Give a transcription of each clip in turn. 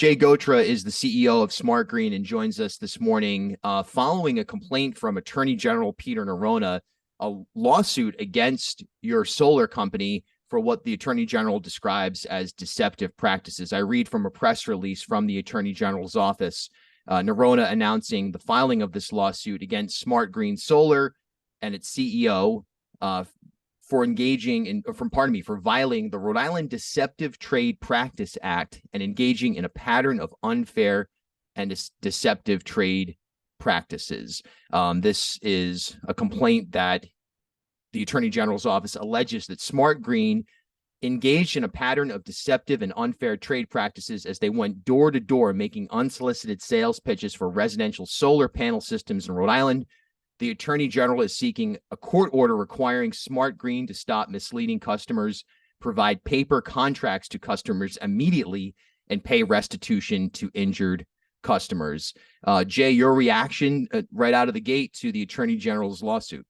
Jay Gotra is the CEO of Smart Green and joins us this morning following a complaint from Attorney General Peter Neronha, a lawsuit against your solar company for what the Attorney General describes as deceptive practices. I read from a press release from the Attorney General's office, Neronha announcing the filing of this lawsuit against Smart Green Solar and its CEO for violating the Rhode Island Deceptive Trade Practice Act and engaging in a pattern of unfair and deceptive trade practices. This is a complaint that the Attorney General's office alleges that Smart Green engaged in a pattern of deceptive and unfair trade practices as they went door to door making unsolicited sales pitches for residential solar panel systems in Rhode Island. The Attorney General is seeking a court order requiring Smart Green to stop misleading customers, provide paper contracts to customers immediately, and pay restitution to injured customers. Jay, your reaction right out of the gate to the Attorney General's lawsuit?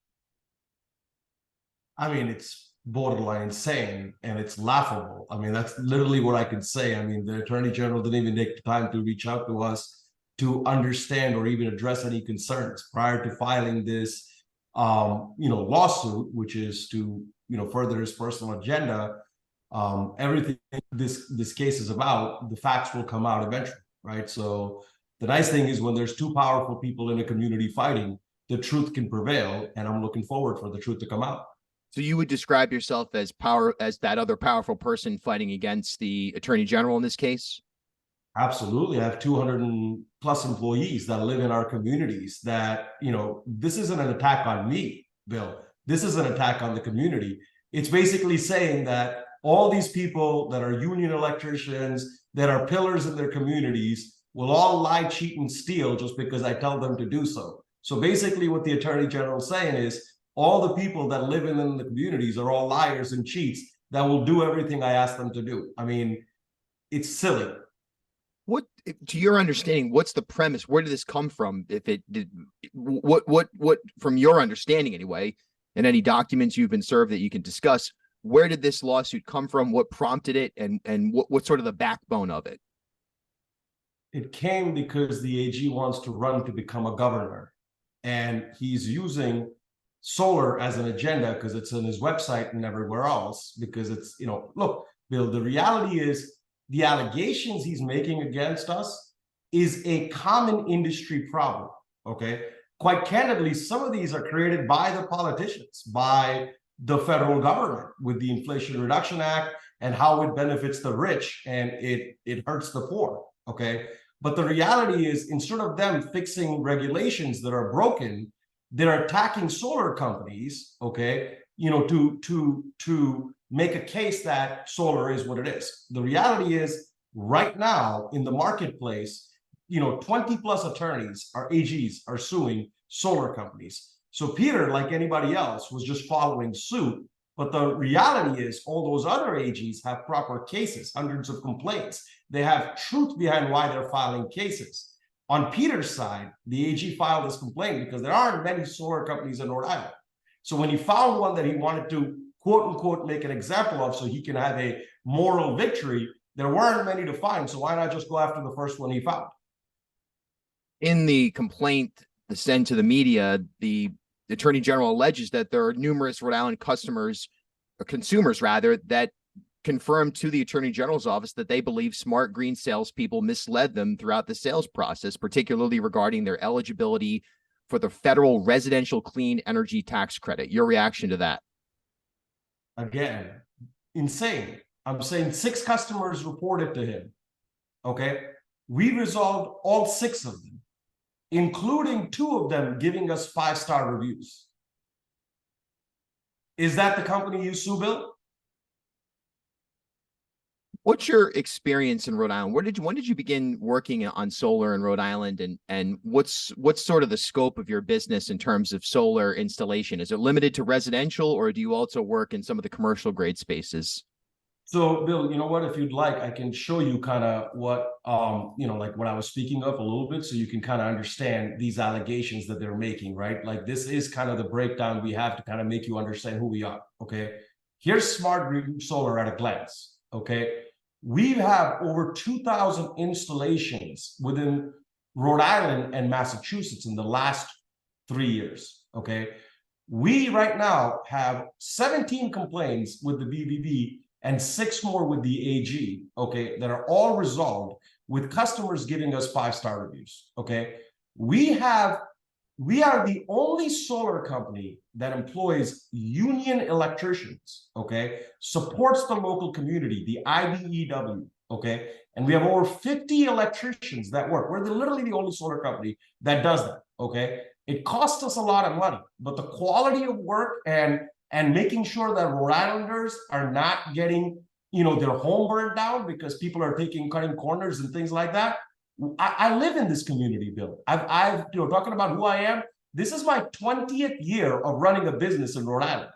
I mean, it's borderline insane and it's laughable. I mean, that's literally what I could say. I mean, the Attorney General didn't even take the time to reach out to us to understand or even address any concerns prior to filing this, lawsuit, which is to, further his personal agenda. Everything this case is about, the facts will come out eventually, right? So the nice thing is when there's two powerful people in a community fighting, the truth can prevail, and I'm looking forward for the truth to come out. So you would describe yourself as that other powerful person fighting against the Attorney General in this case? Absolutely. I have 200+ employees that live in our communities that, this isn't an attack on me, Bill. This is an attack on the community. It's basically saying that all these people that are union electricians, that are pillars in their communities, will all lie, cheat, and steal just because I tell them to do so. So basically what the Attorney General is saying is all the people that live in the communities are all liars and cheats that will do everything I ask them to do. I mean, it's silly. What, to your understanding, what's the premise? Where did this come from? If it did, what, from your understanding anyway, and any documents you've been served that you can discuss, where did this lawsuit come from? What prompted it, and what's sort of the backbone of it? It came because the AG wants to run to become a governor, and he's using solar as an agenda because it's on his website and everywhere else. Because it's, look, Bill, the reality is, the allegations he's making against us is a common industry problem, okay? Quite candidly, some of these are created by the politicians, by the federal government with the Inflation Reduction Act and how it benefits the rich and it hurts the poor, okay? But the reality is, instead of them fixing regulations that are broken, they're attacking solar companies, okay, to make a case that solar is what it is. The reality is, right now in the marketplace, 20+ attorneys, our AGs, are suing solar companies. So Peter, like anybody else, was just following suit. But the reality is, all those other AGs have proper cases, hundreds of complaints. They have truth behind why they're filing cases. On Peter's side, the AG filed this complaint because there aren't many solar companies in Rhode Island. So when he found one that he wanted to, quote unquote, make an example of so he can have a moral victory, there weren't many to find. So why not just go after the first one he found? In the complaint sent to the media, the Attorney General alleges that there are numerous Rhode Island customers, or consumers rather, that confirmed to the Attorney General's office that they believe Smart Green salespeople misled them throughout the sales process, particularly regarding their eligibility for the federal residential clean energy tax credit. Your reaction to that? Again, insane. I'm saying 6 customers reported to him. Okay. We resolved all 6 of them, including 2 of them giving us 5-star reviews. Is that the company you sue, Bill? What's your experience in Rhode Island? When did you begin working on solar in Rhode Island, and what's sort of the scope of your business in terms of solar installation? Is it limited to residential, or do you also work in some of the commercial grade spaces? So, Bill, you know what? If you'd like, I can show you kind of what, like what I was speaking of a little bit, so you can kind of understand these allegations that they're making, right? Like, this is kind of the breakdown we have to kind of make you understand who we are, okay? Here's Smart Green Solar at a glance, okay? We have over 2,000 installations within Rhode Island and Massachusetts in the last 3 years, okay? We right now have 17 complaints with the BBB and 6 more with the AG, okay, that are all resolved with customers giving us 5-star reviews, okay? We are the only solar company that employs union electricians, okay, supports the local community, the IBEW, okay, and we have over 50 electricians that work. We're literally the only solar company that does that, okay? It costs us a lot of money, but the quality of work and making sure that Rhode Islanders are not getting, their home burned down because people are cutting corners and things like that. I live in this community, Bill. I've talking about who I am. This is my 20th year of running a business in Rhode Island.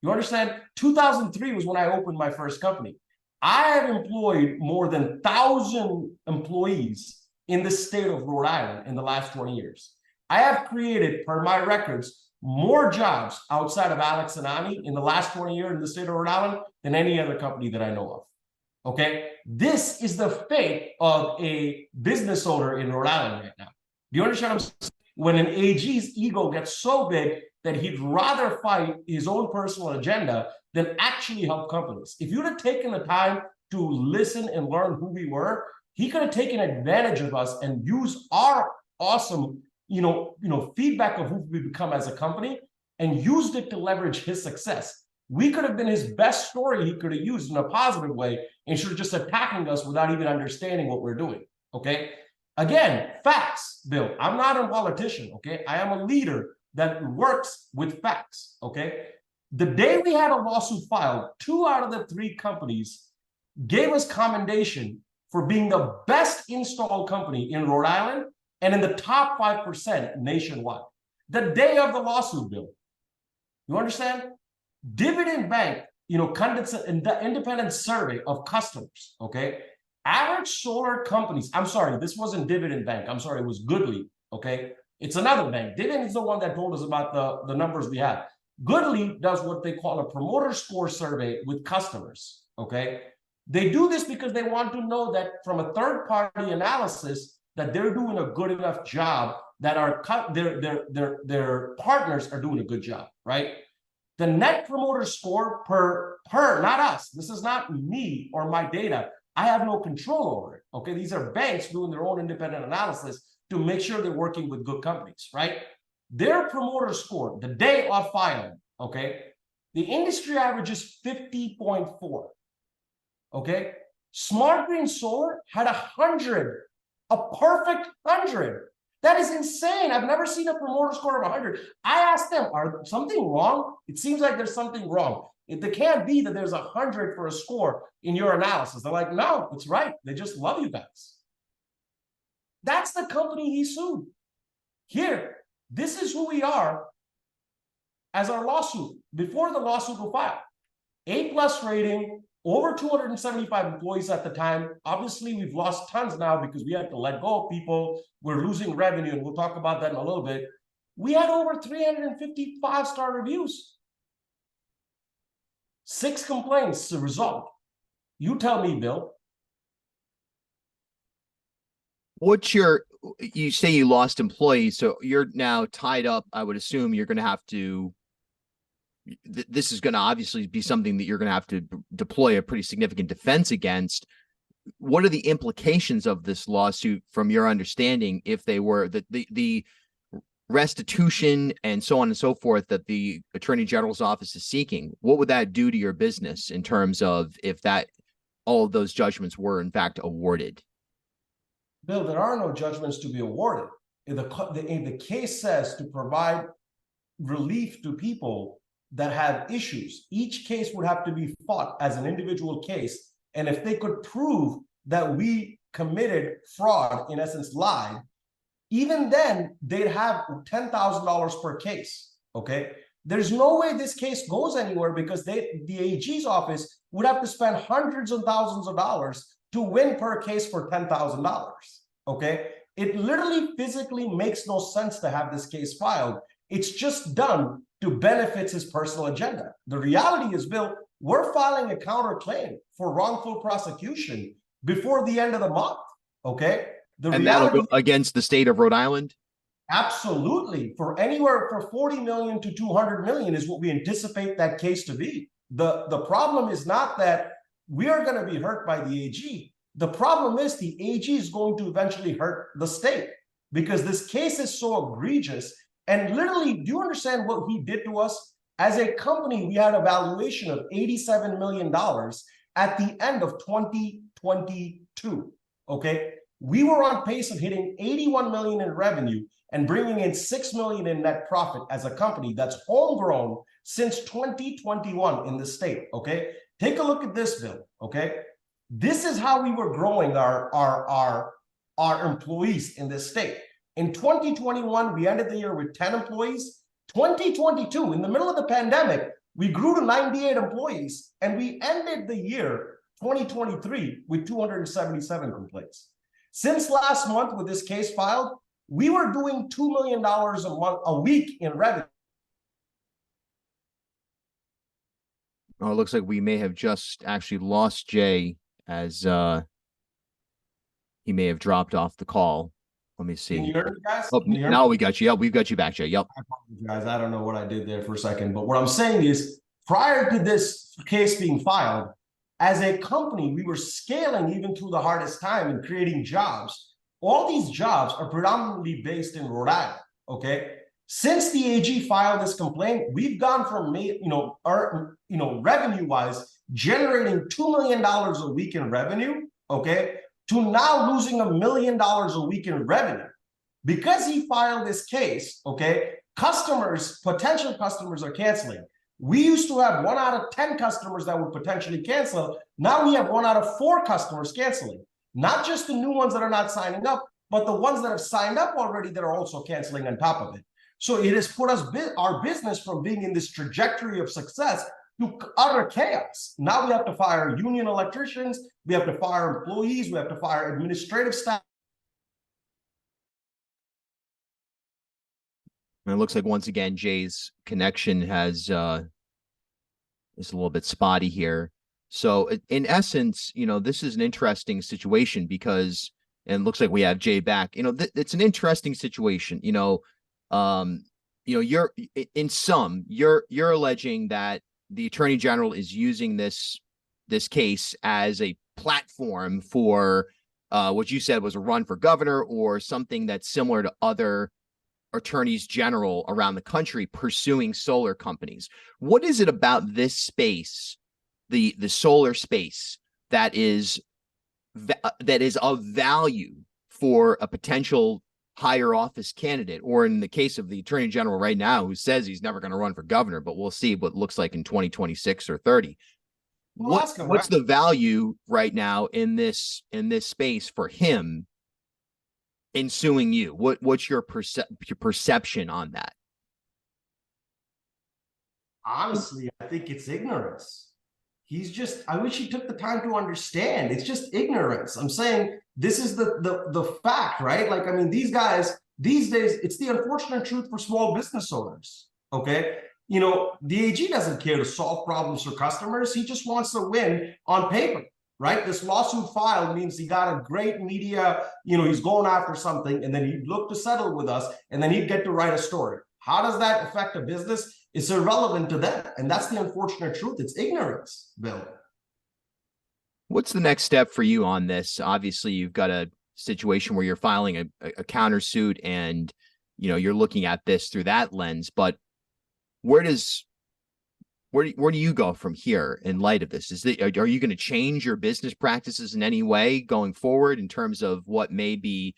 You understand? 2003 was when I opened my first company. I have employed more than 1,000 employees in the state of Rhode Island in the last 20 years. I have created, per my records, more jobs outside of Alex and Ani in the last 20 years in the state of Rhode Island than any other company that I know of. Okay, this is the fate of a business owner in Rhode Island right now. Do you understand what I'm saying? When an AG's ego gets so big that he'd rather fight his own personal agenda than actually help companies. If you'd have taken the time to listen and learn who we were, he could have taken advantage of us and used our awesome, feedback of who we become as a company and used it to leverage his success. We could have been his best story he could have used in a positive way instead of just attacking us without even understanding what we're doing, okay? Again, facts, Bill. I'm not a politician, okay? I am a leader that works with facts, okay? The day we had a lawsuit filed, 2 out of the 3 companies gave us commendation for being the best install company in Rhode Island and in the top 5% nationwide. The day of the lawsuit, Bill. You understand? Dividend Bank, conducts an independent survey of customers, okay? Average solar companies, I'm sorry, this wasn't Dividend Bank. I'm sorry, it was Goodly, okay? It's another bank. Dividend is the one that told us about the numbers we have. Goodly does what they call a promoter score survey with customers, okay? They do this because they want to know that from a third-party analysis that they're doing a good enough job, that their partners are doing a good job, right? The net promoter score per, not us. This is not me or my data. I have no control over it, okay? These are banks doing their own independent analysis to make sure they're working with good companies, right? Their promoter score, the day of filing, okay? The industry average is 50.4, okay? Smart Green Solar had 100, a perfect 100. That is insane. I've never seen a promoter score of 100. I asked them, are something wrong? It seems like there's something wrong. It can't be that there's 100 for a score in your analysis. They're like, no, it's right. They just love you guys. That's the company he sued. Here, this is who we are as our lawsuit, before the lawsuit was filed. A+ rating, over 275 employees at the time. Obviously, we've lost tons now because we had to let go of people. We're losing revenue, and we'll talk about that in a little bit. We had over 350 5-star reviews. 6 complaints to resolve. You tell me, Bill. You say you lost employees, so you're now tied up. I would assume you're going to have to, this is going to obviously be something that you're going to have to deploy a pretty significant defense against. What are the implications of this lawsuit from your understanding, if they were the restitution and so on and so forth that the Attorney General's office is seeking? What would that do to your business in terms of if all of those judgments were in fact awarded? Bill, there are no judgments to be awarded. The case says to provide relief to people that have issues. Each case would have to be fought as an individual case. And if they could prove that we committed fraud, in essence, lied, even then they'd have $10,000 per case, okay? There's no way this case goes anywhere because the AG's office would have to spend hundreds of thousands of dollars to win per case for $10,000, okay? It literally physically makes no sense to have this case filed. It's just done to benefit his personal agenda. The reality is, Bill, we're filing a counterclaim for wrongful prosecution before the end of the month. Okay. And that'll go against the state of Rhode Island? Absolutely. For anywhere for 40 million to 200 million is what we anticipate that case to be. The problem is not that we are going to be hurt by the AG. The problem is the AG is going to eventually hurt the state because this case is so egregious. And literally, do you understand what he did to us? As a company, we had a valuation of $87 million at the end of 2022. Okay. We were on pace of hitting 81 million in revenue and bringing in 6 million in net profit as a company that's homegrown since 2021 in the state. Okay. Take a look at this, Bill. Okay. This is how we were growing our employees in this state. In 2021, we ended the year with 10 employees. 2022, in the middle of the pandemic, we grew to 98 employees, and we ended the year 2023 with 277 complaints. Since last month, with this case filed, we were doing $2 million a week in revenue. Oh, it looks like we may have just actually lost Jay as he may have dropped off the call. Let me see. Can you hear me, guys? Oh, now we got you. Yep, we've got you back, Jay. Yep. I apologize. I don't know what I did there for a second, but what I'm saying is, prior to this case being filed, as a company, we were scaling even through the hardest time and creating jobs. All these jobs are predominantly based in Rhode Island. Okay. Since the AG filed this complaint, we've gone from revenue-wise generating $2 million a week in revenue, okay, to now losing $1 million a week in revenue. Because he filed this case, okay, potential customers are canceling. We used to have 1 out of 10 customers that would potentially cancel. Now we have 1 out of 4 customers canceling. Not just the new ones that are not signing up, but the ones that have signed up already that are also canceling on top of it. So it has put our business from being in this trajectory of success to utter chaos. Now we have to fire union electricians, we have to fire employees, we have to fire administrative staff. And it looks like once again Jay's connection has is a little bit spotty here. So in essence, this is an interesting situation because, and it looks like we have Jay back. It's an interesting situation. You're alleging that the Attorney General is using this case as a platform for what you said was a run for governor or something that's similar to other attorneys general around the country pursuing solar companies. What is it about this space, the solar space, that is of value for a potential higher office candidate, or in the case of the Attorney General right now, who says he's never going to run for governor, but we'll see what it looks like in 2026 or 30. What's the value right now in this space for him in suing you? What's your perception on that? Honestly, I think it's ignorance. I wish he took the time to understand. It's just ignorance. I'm saying this is the fact, right? Like, I mean, these guys, these days, it's the unfortunate truth for small business owners, okay? The AG doesn't care to solve problems for customers. He just wants to win on paper, right? This lawsuit filed means he got a great media, he's going after something, and then he'd look to settle with us, and then he'd get to write a story. How does that affect a business? It's irrelevant to them. And that's the unfortunate truth. It's ignorance, Bill. What's the next step for you on this? Obviously, you've got a situation where you're filing a countersuit and, you're looking at this through that lens, but where do you go from here in light of this? Are you going to change your business practices in any way going forward in terms of what may be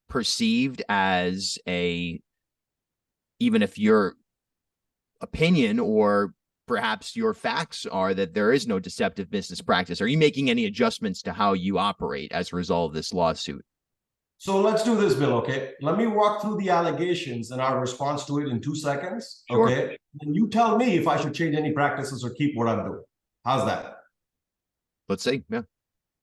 perceived as even if your opinion or perhaps your facts are that there is no deceptive business practice? Are you making any adjustments to how you operate as a result of this lawsuit? So let's do this, Bill, okay? Let me walk through the allegations and our response to it in 2 seconds, Sure. Okay? And you tell me if I should change any practices or keep what I'm doing. How's that? Let's see, yeah.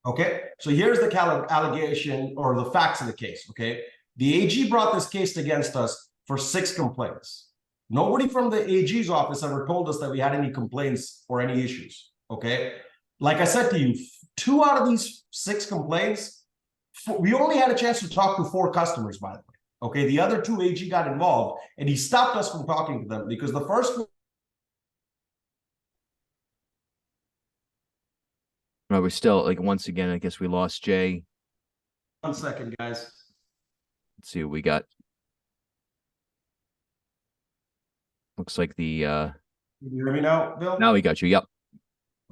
Okay, so here's the allegation or the facts of the case, okay? The AG brought this case against us for 6 complaints. Nobody from the AG's office ever told us that we had any complaints or any issues. Okay. Like I said to you, 2 out of these 6 complaints, we only had a chance to talk to 4 customers, by the way. Okay. The other 2 AG got involved and he stopped us from talking to them because the first. Well, we still, like, once again, I guess we lost Jay. 1 second, guys. Let's see what we got. Looks like the Can you hear me now, Bill? now we got you. Yep.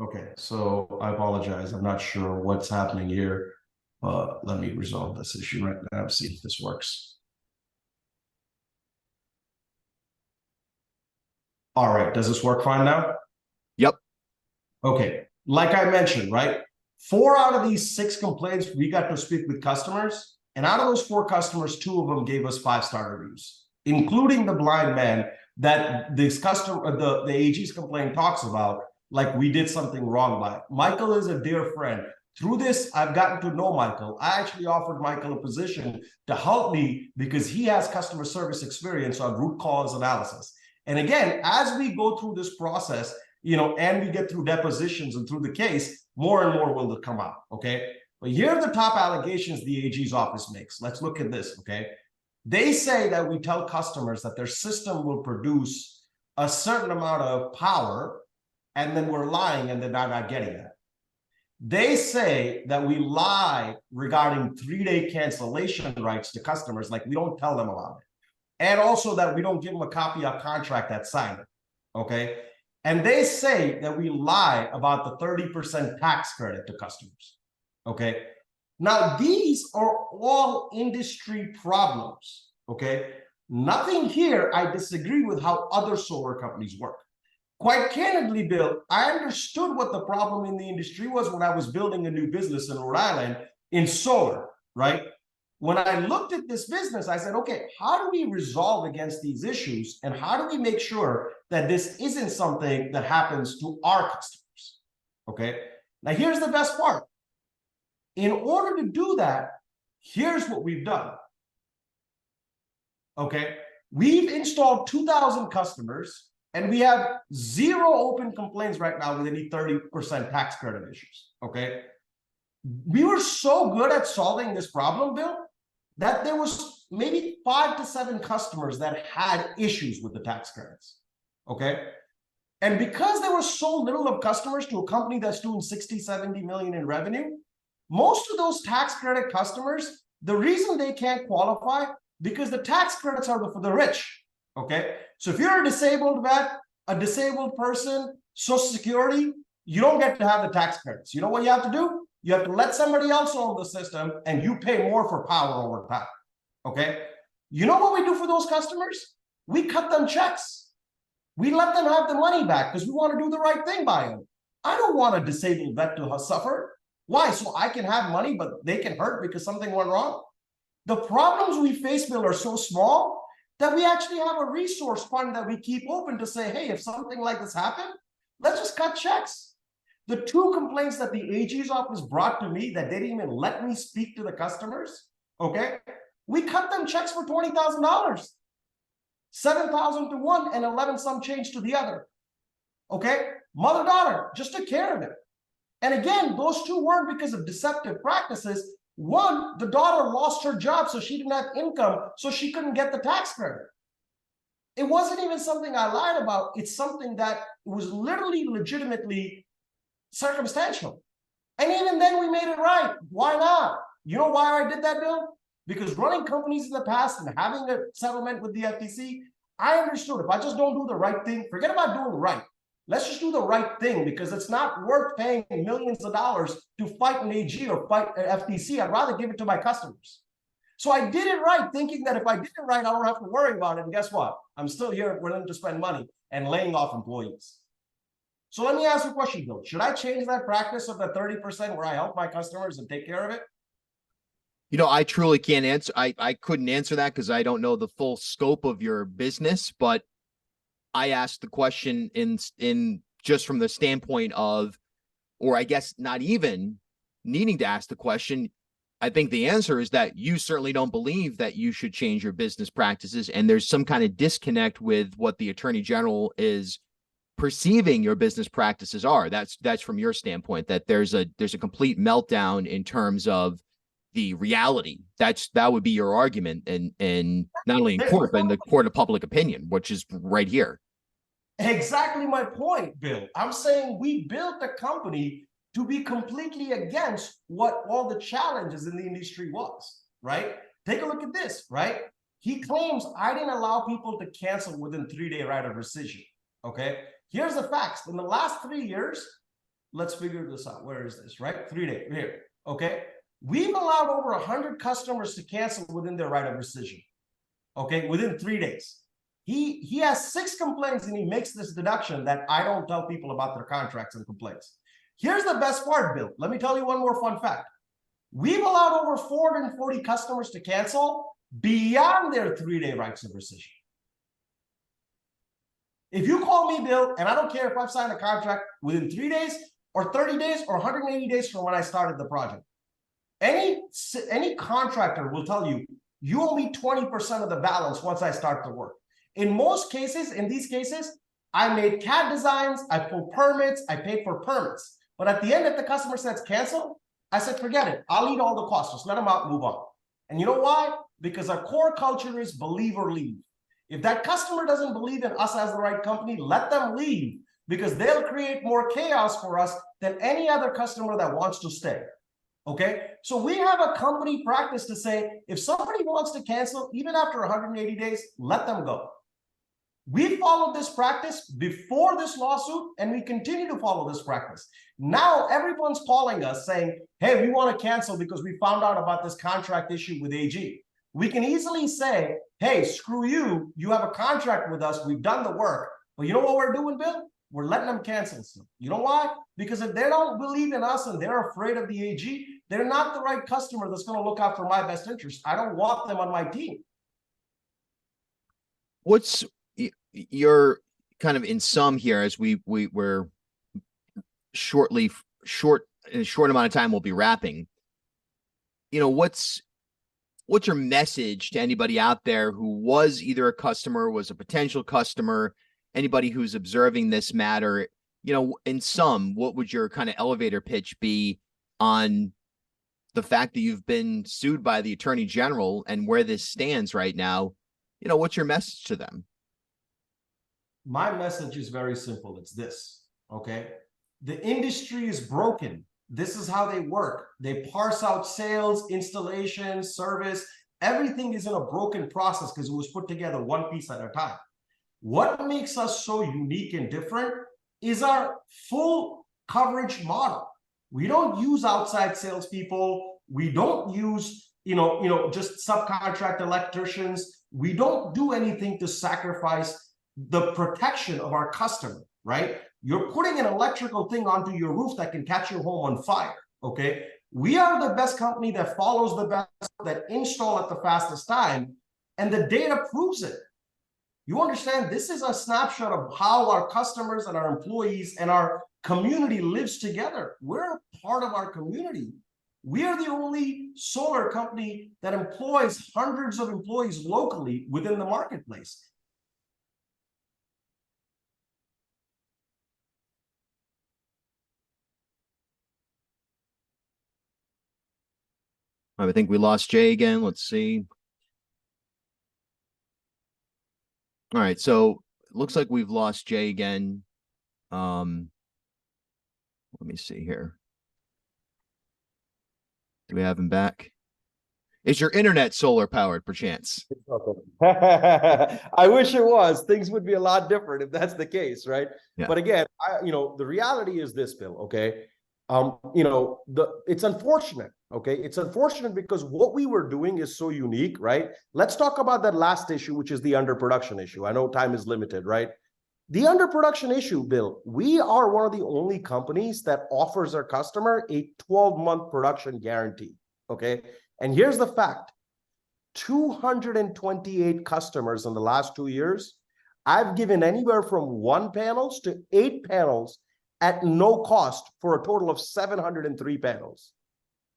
Okay, so I apologize. I'm not sure what's happening here. Let me resolve this issue right now, see if this works. All right, does this work fine now? Yep. Okay, like I mentioned, right? 4 out of these 6 complaints, we got to speak with customers. And out of those 4 customers, 2 of them gave us 5-star reviews, including the blind man that this customer, the AG's complaint talks about, like we did something wrong by it. Michael is a dear friend. Through this, I've gotten to know Michael. I actually offered Michael a position to help me because he has customer service experience on root cause analysis. And again, as we go through this process, and we get through depositions and through the case, more and more will come out, okay? But here are the top allegations the AG's office makes. Let's look at this, okay? They say that we tell customers that their system will produce a certain amount of power, and then we're lying and they're not getting that. They say that we lie regarding 3-day cancellation rights to customers, like we don't tell them about it. And also that we don't give them a copy of contract that's signed, okay? And they say that we lie about the 30% tax credit to customers, okay? Now, these are all industry problems, okay? Nothing here, I disagree with how other solar companies work. Quite candidly, Bill, I understood what the problem in the industry was when I was building a new business in Rhode Island in solar, right? When I looked at this business, I said, okay, how do we resolve against these issues? And how do we make sure that this isn't something that happens to our customers? Okay. Now, here's the best part. In order to do that, here's what we've done. Okay. We've installed 2,000 customers and we have 0 open complaints right now with any 30% tax credit issues. Okay. We were so good at solving this problem, Bill, that there was maybe 5 to 7 customers that had issues with the tax credits, okay? And because there was so little of customers to a company that's doing 60, 70 million in revenue, most of those tax credit customers, the reason they can't qualify, because the tax credits are for the rich, okay? So if you're a disabled vet, a disabled person, Social Security, you don't get to have the tax credits. You know what you have to do? You have to let somebody else own the system and you pay more for power over time, okay? You know what we do for those customers? We cut them checks. We let them have the money back because we want to do the right thing by them. I don't want a disabled vet to suffer. Why? So I can have money, but they can hurt because something went wrong? The problems we face, Bill, are so small that we actually have a resource fund that we keep open to say, hey, if something like this happened, let's just cut checks. The 2 complaints that the AG's office brought to me that they didn't even let me speak to the customers, okay? We cut them checks for $20,000, 7,000 to one and 11 some change to the other, okay? Mother-daughter just took care of it. And again, those 2 weren't because of deceptive practices. One, the daughter lost her job, so she didn't have income, so she couldn't get the tax credit. It wasn't even something I lied about. It's something that was literally legitimately circumstantial. And even then we made it right. Why not? You know why I did that, Bill? Because running companies in the past and having a settlement with the FTC, I understood if I just don't do the right thing, forget about doing right. Let's just do the right thing because it's not worth paying millions of dollars to fight an AG or fight an FTC. I'd rather give it to my customers. So I did it right, thinking that if I did it right, I don't have to worry about it. And guess what? I'm still here willing to spend money and laying off employees. So let me ask you a question, Bill. Should I change that practice of the 30% where I help my customers and take care of it? I truly can't answer. I couldn't answer that because I don't know the full scope of your business, but I asked the question in just from the standpoint of, or I guess not even needing to ask the question. I think the answer is that you certainly don't believe that you should change your business practices, and there's some kind of disconnect with what the Attorney General is perceiving your business practices are. That's from your standpoint, that there's a complete meltdown in terms of the reality. That would be your argument, and not only in court, but in the court of public opinion, which is right here. Exactly my point, Bill. I'm saying we built a company to be completely against what all the challenges in the industry was, right? Take a look at this, right? He claims I didn't allow people to cancel within 3-day right of rescission, okay? Here's the facts. In the last 3 years, let's figure this out. Where is this, right? 3-day, here, okay? We've allowed over 100 customers to cancel within their right of rescission, okay, within 3 days. He has 6 complaints, and he makes this deduction that I don't tell people about their contracts and complaints. Here's the best part, Bill. Let me tell you one more fun fact. We've allowed over 440 customers to cancel beyond their 3-day rights of rescission. If you call me, Bill, and I don't care if I've signed a contract within 3 days or 30 days or 180 days from when I started the project, any contractor will tell you, you owe me 20% of the balance once I start the work. In most cases, in these cases, I made CAD designs, I pulled permits, I paid for permits. But at the end, if the customer says cancel, I said, forget it. I'll eat all the costs. Just let them out and move on. And you know why? Because our core culture is believe or leave. If that customer doesn't believe in us as the right company, let them leave, because they'll create more chaos for us than any other customer that wants to stay. Okay, so we have a company practice to say, if somebody wants to cancel, even after 180 days, let them go. We followed this practice before this lawsuit, and we continue to follow this practice. Now everyone's calling us saying, hey, we want to cancel because we found out about this contract issue with AG. We can easily say, hey, screw you, you have a contract with us, we've done the work. But you know what we're doing, Bill? We're letting them cancel. You know why? Because if they don't believe in us and they're afraid of the AG, they're not the right customer that's going to look out for my best interest. I don't want them on my team. What's your kind of in sum here, as we're in a short amount of time we'll be wrapping, you know, what's your message to anybody out there who was either a customer, was a potential customer, anybody who's observing this matter? You know, in sum, what would your kind of elevator pitch be on the fact that you've been sued by the Attorney General and where this stands right now? You know, what's your message to them? My message is very simple. It's this, okay? The industry is broken. This is how they work. They parse out sales, installation, service. Everything is in a broken process because it was put together one piece at a time. What makes us so unique and different is our full coverage model. We don't use outside salespeople. We don't use, just subcontract electricians. We don't do anything to sacrifice the protection of our customer, right? You're putting an electrical thing onto your roof that can catch your home on fire, okay? We are the best company that follows the best, that install at the fastest time, and the data proves it. You understand, this is a snapshot of how our customers and our employees and our community lives together. We're part of our community. We are the only solar company that employs hundreds of employees locally within the marketplace. I think we lost Jay again. Let's see. All right, so it looks like we've lost Jay again. Let me see here. Do we have him back? Is your internet solar powered, perchance? I wish it was. Things would be a lot different if that's the case, right? Yeah. But again, the reality is this, Bill, okay? It's unfortunate, okay? It's unfortunate because what we were doing is so unique, right? Let's talk about that last issue, which is the underproduction issue. I know time is limited, right? The underproduction issue, Bill, we are one of the only companies that offers our customer a 12-month production guarantee, okay? And here's the fact. 228 customers in the last 2 years, I've given anywhere from 1 panels to 8 panels at no cost for a total of 703 panels,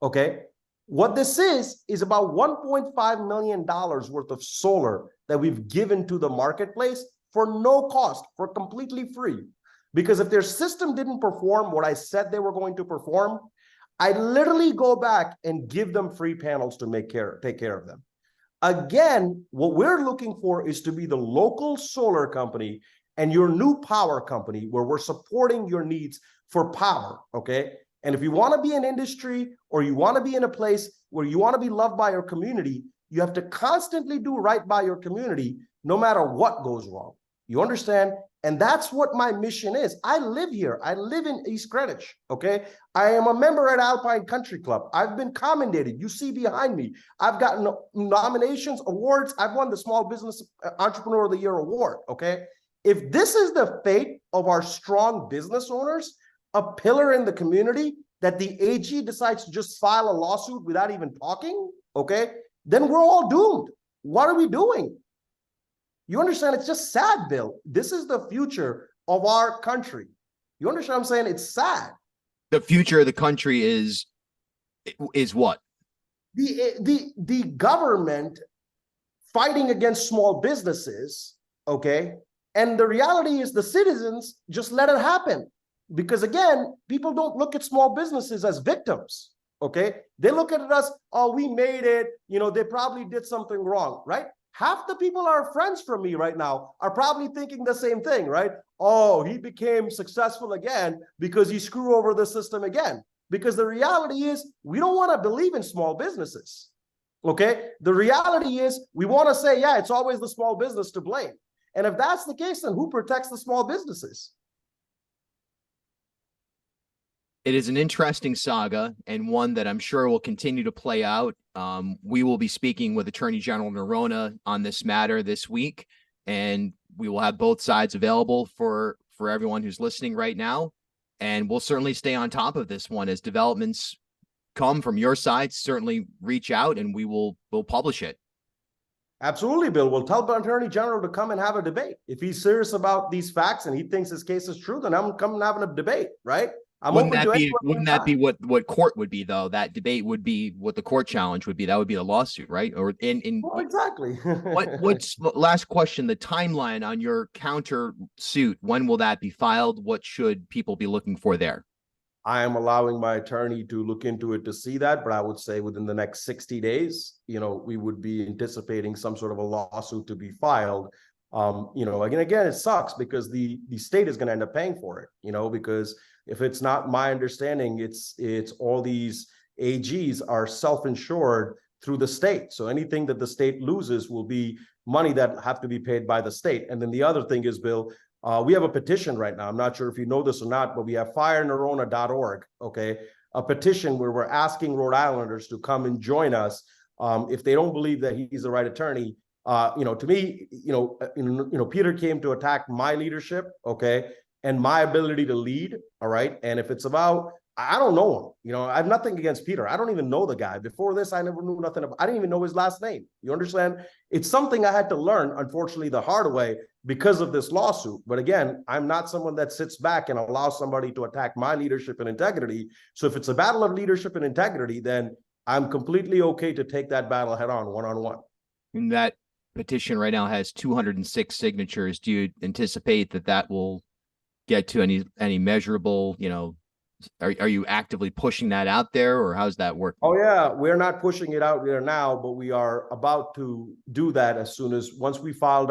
okay? What this is about $1.5 million worth of solar that we've given to the marketplace for no cost, for completely free. Because if their system didn't perform what I said they were going to perform, I literally go back and give them free panels to take care of them. Again, what we're looking for is to be the local solar company and your new power company where we're supporting your needs for power, okay? And if you want to be an industry or you want to be in a place where you want to be loved by your community, you have to constantly do right by your community, no matter what goes wrong. You understand? And that's what my mission is. I live here. I live in East Greenwich, okay? I am a member at Alpine Country Club. I've been commended. You see behind me. I've gotten nominations, awards. I've won the Small Business Entrepreneur of the Year award, okay? If this is the fate of our strong business owners, a pillar in the community, that the AG decides to just file a lawsuit without even talking, okay, then we're all doomed. What are we doing? You understand? It's just sad, Bill. This is the future of our country. You understand what I'm saying? It's sad. The future of the country is what? The government fighting against small businesses, okay? And the reality is the citizens just let it happen. Because again, people don't look at small businesses as victims, okay? They look at it as, oh, we made it, you know, they probably did something wrong, right? Half the people are friends from me right now are probably thinking the same thing, right? Oh, he became successful again because he screwed over the system again. Because the reality is we don't want to believe in small businesses, okay? The reality is we want to say, yeah, it's always the small business to blame. And if that's the case, then who protects the small businesses? It is an interesting saga and one that I'm sure will continue to play out. We will be speaking with Attorney General Noronha on this matter this week, and we will have both sides available for everyone who's listening right now. And we'll certainly stay on top of this one as developments come from your side. Certainly reach out and we'll publish it. Absolutely, Bill. We'll tell the Attorney General to come and have a debate. If he's serious about these facts and he thinks his case is true, then I'm coming having a debate, right? Wouldn't that be what court would be, though? That debate would be what the court challenge would be. That would be the lawsuit, right? Or well, exactly. what's last question, the timeline on your counter suit, when will that be filed? What should people be looking for there? I am allowing my attorney to look into it to see that, but I would say within the next 60 days, you know, we would be anticipating some sort of a lawsuit to be filed. You know, again, it sucks because the state is going to end up paying for it, you know, because if it's not my understanding, it's all these AGs are self-insured through the state. So anything that the state loses will be money that have to be paid by the state. And then the other thing is, Bill, we have a petition right now. I'm not sure if you know this or not, but we have firenorona.org, okay? A petition where we're asking Rhode Islanders to come and join us if they don't believe that he's the right attorney. You know, to me, Peter came to attack my leadership, okay, and my ability to lead, all right? And if it's about, I don't know him, you know, I have nothing against Peter. I don't even know the guy. Before this, I never knew nothing about, I didn't even know his last name. You understand? It's something I had to learn, unfortunately, the hard way because of this lawsuit. But again, I'm not someone that sits back and allows somebody to attack my leadership and integrity. So if it's a battle of leadership and integrity, then I'm completely okay to take that battle head on, one-on-one. And that petition right now has 206 signatures. Do you anticipate that will get to any measurable, you know, are you actively pushing that out there, or how's that work? Oh yeah, we're not pushing it out there now, but we are about to do that as soon as once we filed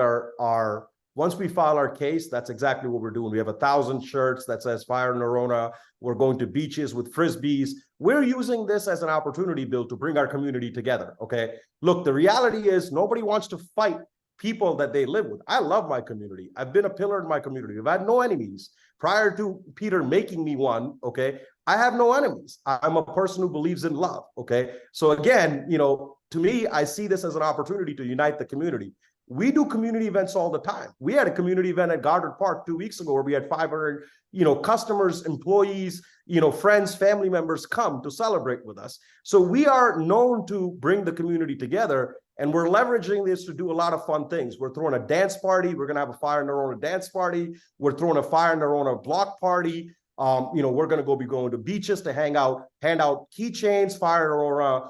once we file our case. That's exactly what we're doing. We have 1,000 shirts that says Fire Norona. We're going to beaches with frisbees. We're using this as an opportunity, Bill, to bring our community together. Okay, look, the reality is nobody wants to fight people that they live with. I love my community. I've been a pillar in my community. I've had no enemies. Prior to Peter making me one, okay, I have no enemies. I'm a person who believes in love, okay? So again, you know, to me, I see this as an opportunity to unite the community. We do community events all the time. We had a community event at Goddard Park 2 weeks ago where we had 500, you know, customers, employees, you know, friends, family members come to celebrate with us. So we are known to bring the community together, and we're leveraging this to do a lot of fun things. We're throwing a dance party. We're going to have a Fire Norona dance party. We're throwing a Fire Norona block party. You know, we're going to be going to beaches to hang out, hand out keychains, Fire Norona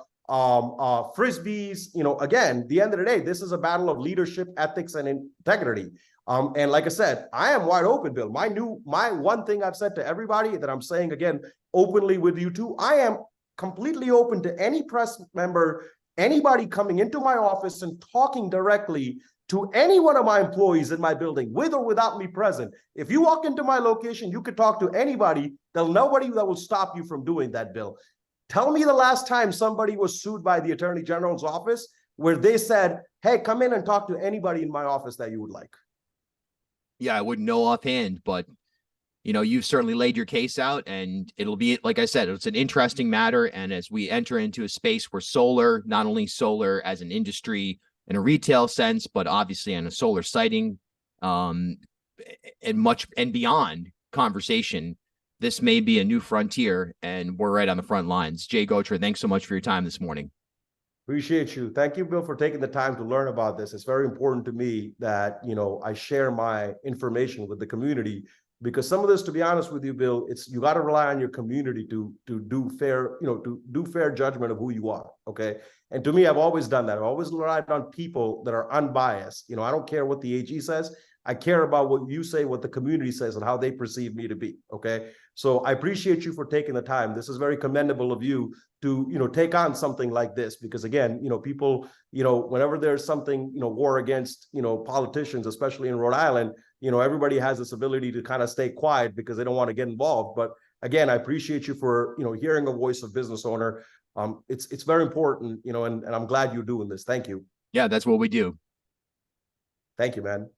frisbees. You know, again, the end of the day, this is a battle of leadership, ethics, and integrity. And like I said, I am wide open, Bill. My one thing I've said to everybody that I'm saying again openly with you too, I am completely open to any press member, anybody coming into my office and talking directly to any one of my employees in my building, with or without me present. If you walk into my location, you could talk to anybody. There's nobody that will stop you from doing that, Bill. Tell me the last time somebody was sued by the Attorney General's office where they said, hey, come in and talk to anybody in my office that you would like. Yeah, I wouldn't know offhand, but you know, you've certainly laid your case out, and it'll be, like I said, it's an interesting matter. And as we enter into a space where solar, not only solar as an industry in a retail sense, but obviously on a solar siting, and much and beyond conversation, this may be a new frontier, and we're right on the front lines. Jay Gotra, thanks so much for your time this morning. Appreciate you. Thank you, Bill, for taking the time to learn about this. It's very important to me that, you know, I share my information with the community, because some of this, to be honest with you, Bill, it's, you got to rely on your community to do fair, you know, to do fair judgment of who you are. Okay. And to me, I've always done that. I've always relied on people that are unbiased. You know, I don't care what the AG says. I care about what you say, what the community says, and how they perceive me to be. Okay. So I appreciate you for taking the time. This is very commendable of you to, you know, take on something like this, because again, you know, people, you know, whenever there's something, you know, war against, you know, politicians, especially in Rhode Island, you know, everybody has this ability to kind of stay quiet because they don't want to get involved. But again, I appreciate you for, you know, hearing the voice of business owner. It's very important, you know, and I'm glad you're doing this. Thank you. Yeah, that's what we do. Thank you, man.